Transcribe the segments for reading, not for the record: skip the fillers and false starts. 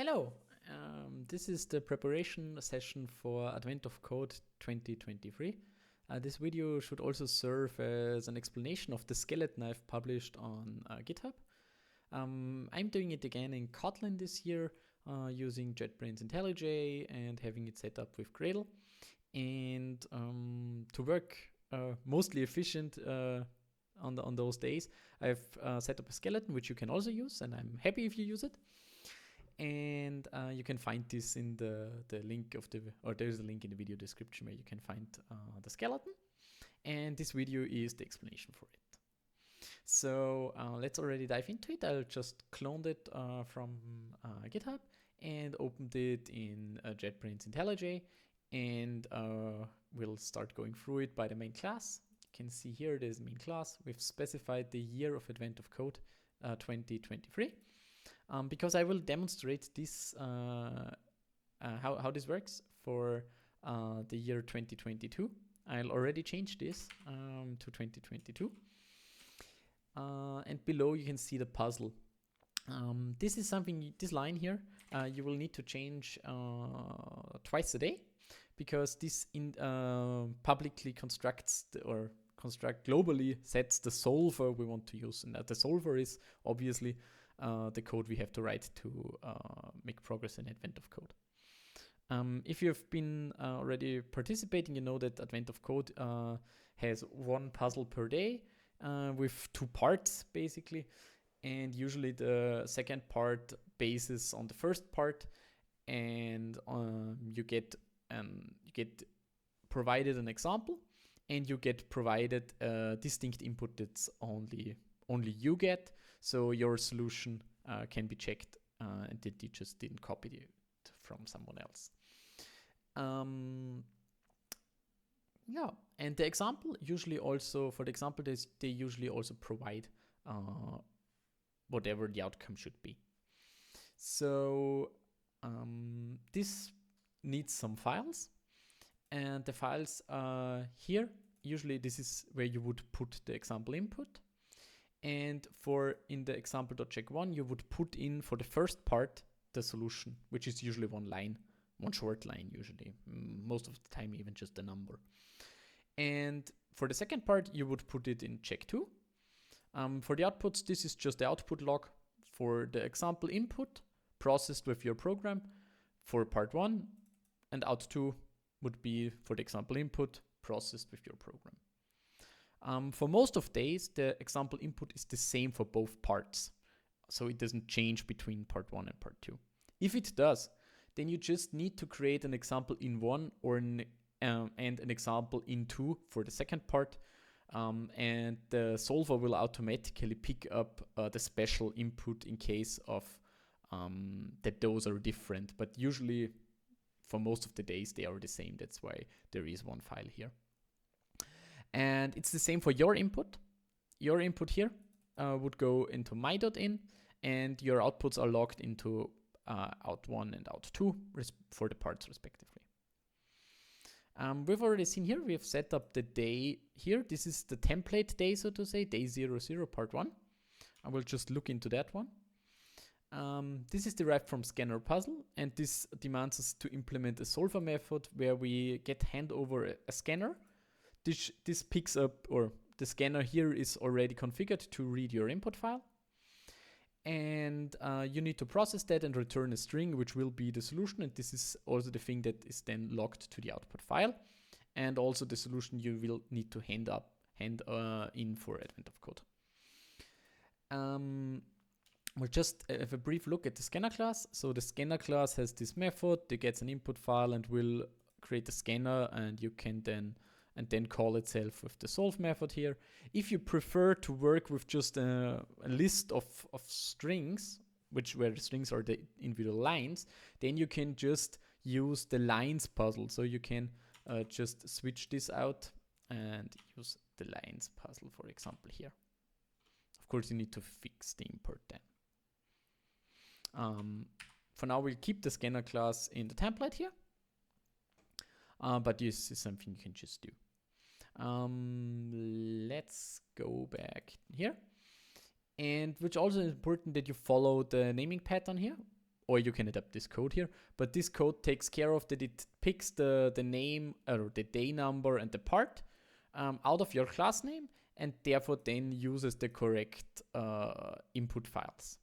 Hello, this is the preparation session for Advent of Code 2023. This video should also serve as an explanation of the skeleton I've published on GitHub. I'm doing it again in Kotlin this year using JetBrains IntelliJ and having it set up with Gradle. And to work mostly efficient on those days, I've set up a skeleton which you can also use, and I'm happy if you use it. And you can find this in the link of there's a link in the video description where you can find the skeleton. And this video is the explanation for it. So let's already dive into it. I'll just cloned it from GitHub and opened it in JetBrains IntelliJ, and we'll start going through it by the main class. You can see here there's the main class. We've specified the year of Advent of Code 2023. Because I will demonstrate this how this works for the year 2022. I'll already change this to 2022. And below you can see the puzzle. This is something, this line here, you will need to change twice a day, because this publicly constructs globally sets the solver we want to use. And the solver is obviously the code we have to write to make progress in Advent of Code. If you've been already participating, you know that Advent of Code has one puzzle per day with two parts basically, and usually the second part bases on the first part, and you get provided an example, and you get provided a distinct input that's only you get. So your solution can be checked and that you just didn't copy it from someone else. Yeah, and the example usually also, for the example, they usually also provide whatever the outcome should be. So this needs some files, and the files here, usually this is where you would put the example input. And in the example.check1, you would put in for the first part the solution, which is usually one short line usually, most of the time even just a number. And for the second part, you would put it in check2. For the outputs, this is just the output log for the example input processed with your program for part 1, and out2 would be for the example input processed with your program. For most of days, the example input is the same for both parts, so it doesn't change between part 1 and part 2. If it does, then you just need to create an example in 1 and an example in 2 for the second part, and the solver will automatically pick up the special input in case of that those are different. But usually, for most of the days, they are the same. That's why there is one file here. And it's the same for your input. Your input here would go into my.in, and your outputs are logged into out1 and out2 for the parts respectively. We've already seen here, we have set up the day here. This is the template day, so to say, day 00, part 1. I will just look into that one. This is derived from scanner puzzle, and this demands us to implement a solver method where we hand over a scanner. This picks up, or the scanner here is already configured to read your input file. And you need to process that and return a string, which will be the solution. And this is also the thing that is then logged to the output file. And also the solution you will need to hand in for Advent of Code. We'll just have a brief look at the scanner class. So the scanner class has this method that gets an input file and will create a scanner, and you can then call itself with the solve method here. If you prefer to work with just a list of strings, where the strings are the individual lines, then you can just use the lines puzzle. So you can just switch this out and use the lines puzzle, for example, here. Of course, you need to fix the import then. For now, we'll keep the scanner class in the template here. But this is something you can just do. Let's go back here. And which also is important that you follow the naming pattern here. or you can adapt this code here, but this code takes care of that it picks the name or the day number and the part out of your class name, and therefore then uses the correct input files.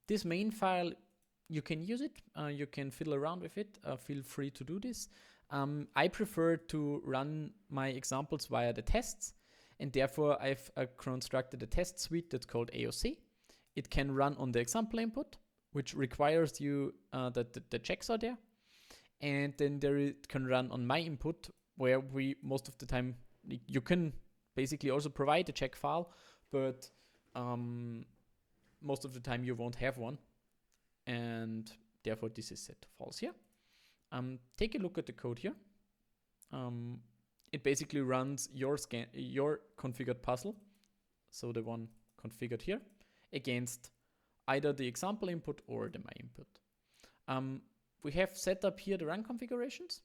This main file, you can use it, you can fiddle around with it, feel free to do this. I prefer to run my examples via the tests, and therefore I've constructed a test suite that's called AOC. It can run on the example input, which requires you that the checks are there. And then it can run on my input, where we most of the time, you can basically also provide a check file, but most of the time you won't have one. And therefore this is set to false here. Take a look at the code here. It basically runs your configured puzzle, so the one configured here, against either the example input or the my input. We have set up here the run configurations,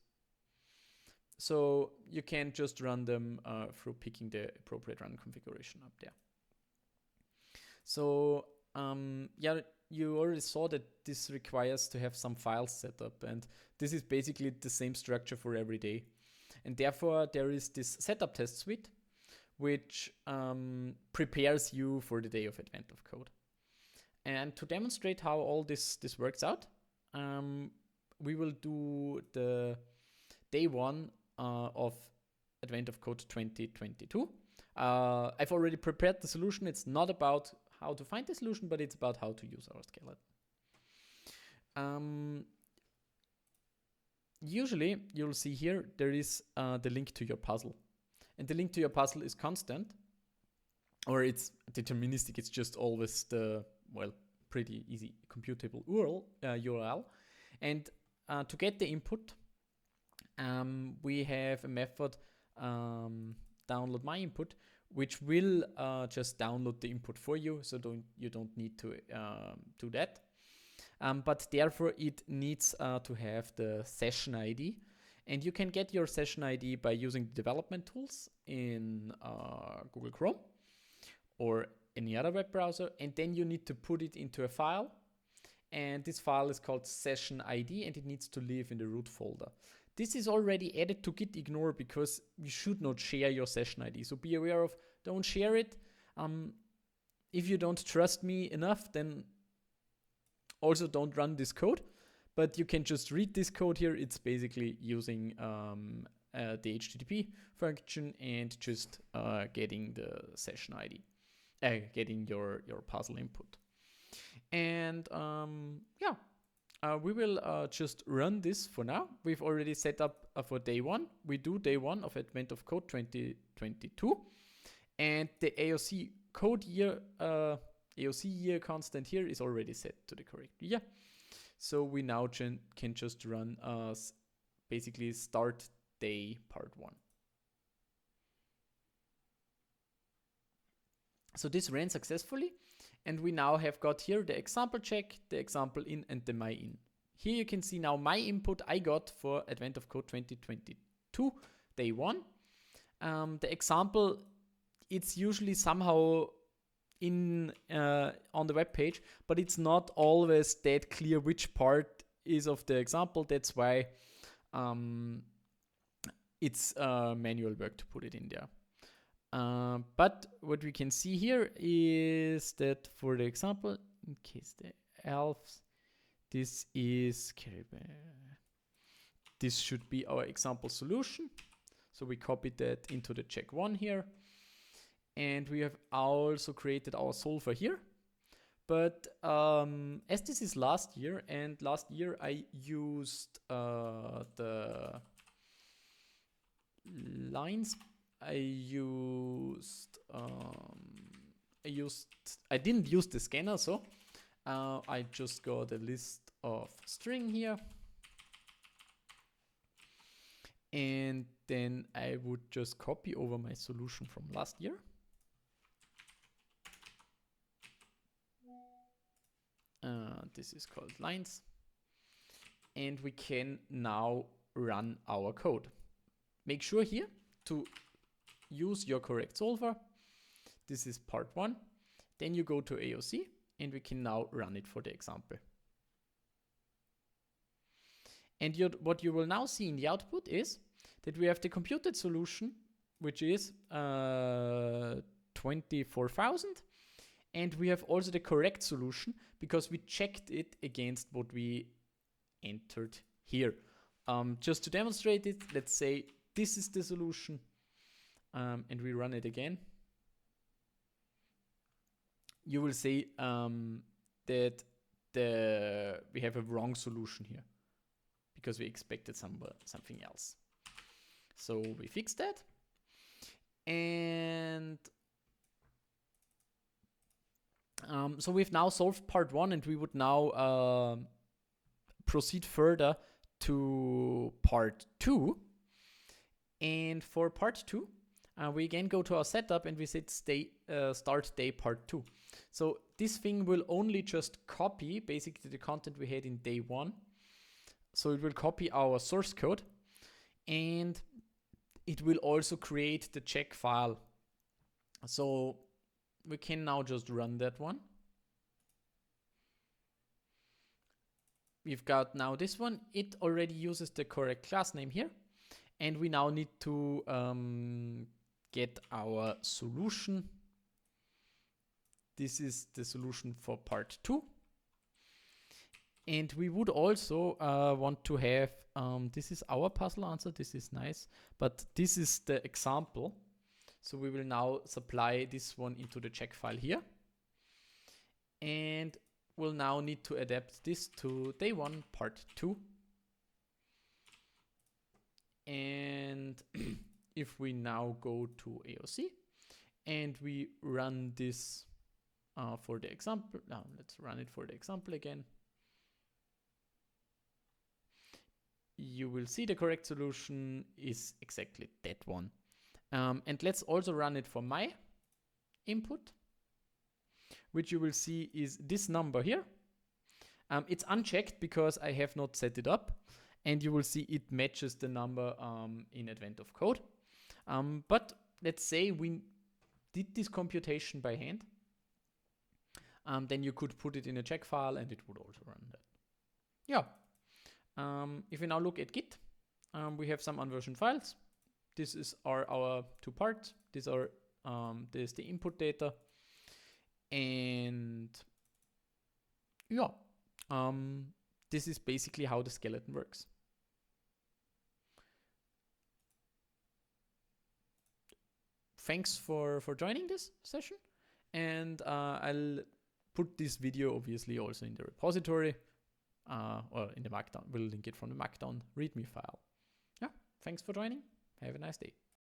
so you can just run them through picking the appropriate run configuration up there. So yeah, you already saw that this requires to have some files set up, and this is basically the same structure for every day. And therefore there is this setup test suite, which prepares you for the day of advent of code. And to demonstrate how all this works out, we will do the day one of advent of code 2022. I've already prepared the solution. It's not about how to find the solution, but it's about how to use our skeleton. Usually you'll see here there is the link to your puzzle, and the link to your puzzle is constant, or it's deterministic. It's just always the, well, pretty easy computable URL. And to get the input, we have a method download my input, which will just download the input for you, so you don't need to do that. But therefore it needs to have the session ID, and you can get your session ID by using the development tools in Google Chrome or any other web browser, and then you need to put it into a file, and this file is called session ID, and it needs to live in the root folder. This is already added to git ignore because you should not share your session ID, so be aware of, don't share it. If you don't trust me enough, then also don't run this code, but you can just read this code here. It's basically using the HTTP function and just getting the session ID, getting your puzzle input. And yeah, we will just run this for now. We've already set up for day one. We do day one of advent of code 2022, and the AOC code year, AOC year constant here is already set to the correct year. So we now can just run basically start day part one. So this ran successfully, and we now have got here the example check, the example in, and the my in. Here you can see now my input I got for advent of code 2022 day one. The example, it's usually somehow in on the web page, but it's not always that clear which part is of the example. That's why it's manual work to put it in there. But what we can see here is that for the example, in case the elves, this is this should be our example solution. So we copied that into the check one here. And we have also created our solver here. But as this is last year, and last year I used the lines, I didn't use the scanner, so I just got a list of string here. And then I would just copy over my solution from last year. This is called lines. And we can now run our code. Make sure here to use your correct solver. This is part one. Then you go to AOC, and we can now run it for the example. And what you will now see in the output is that we have the computed solution, which is 24,000. And we have also the correct solution because we checked it against what we entered here. Just to demonstrate it, let's say this is the solution, and we run it again. You will see that we have a wrong solution here because we expected something else. So we fixed that. And so we've now solved part 1, and we would now proceed further to part 2. And for part 2, we again go to our setup and we set start day part 2. So this thing will only just copy basically the content we had in day 1. So it will copy our source code, and it will also create the check file. So we can now just run that one. We've got now this one. It already uses the correct class name here. And we now need to get our solution. This is the solution for part 2. And we would also want to have, this is our puzzle answer. This is nice. But this is the example. So we will now supply this one into the check file here. And we'll now need to adapt this to day 1, part 2. And if we now go to AOC and we run this for the example, now let's run it for the example again. You will see the correct solution is exactly that one. And let's also run it for my input, which you will see is this number here. It's unchecked because I have not set it up, and you will see it matches the number in Advent of Code. But let's say we did this computation by hand, then you could put it in a check file and it would also run that. Yeah. If we now look at Git, we have some unversioned files. This is our 2 parts. These are there's the input data, and yeah, this is basically how the skeleton works. Thanks for joining this session, and I'll put this video obviously also in the repository or in the Markdown. We'll link it from the Markdown README file. Yeah, thanks for joining. Have a nice day.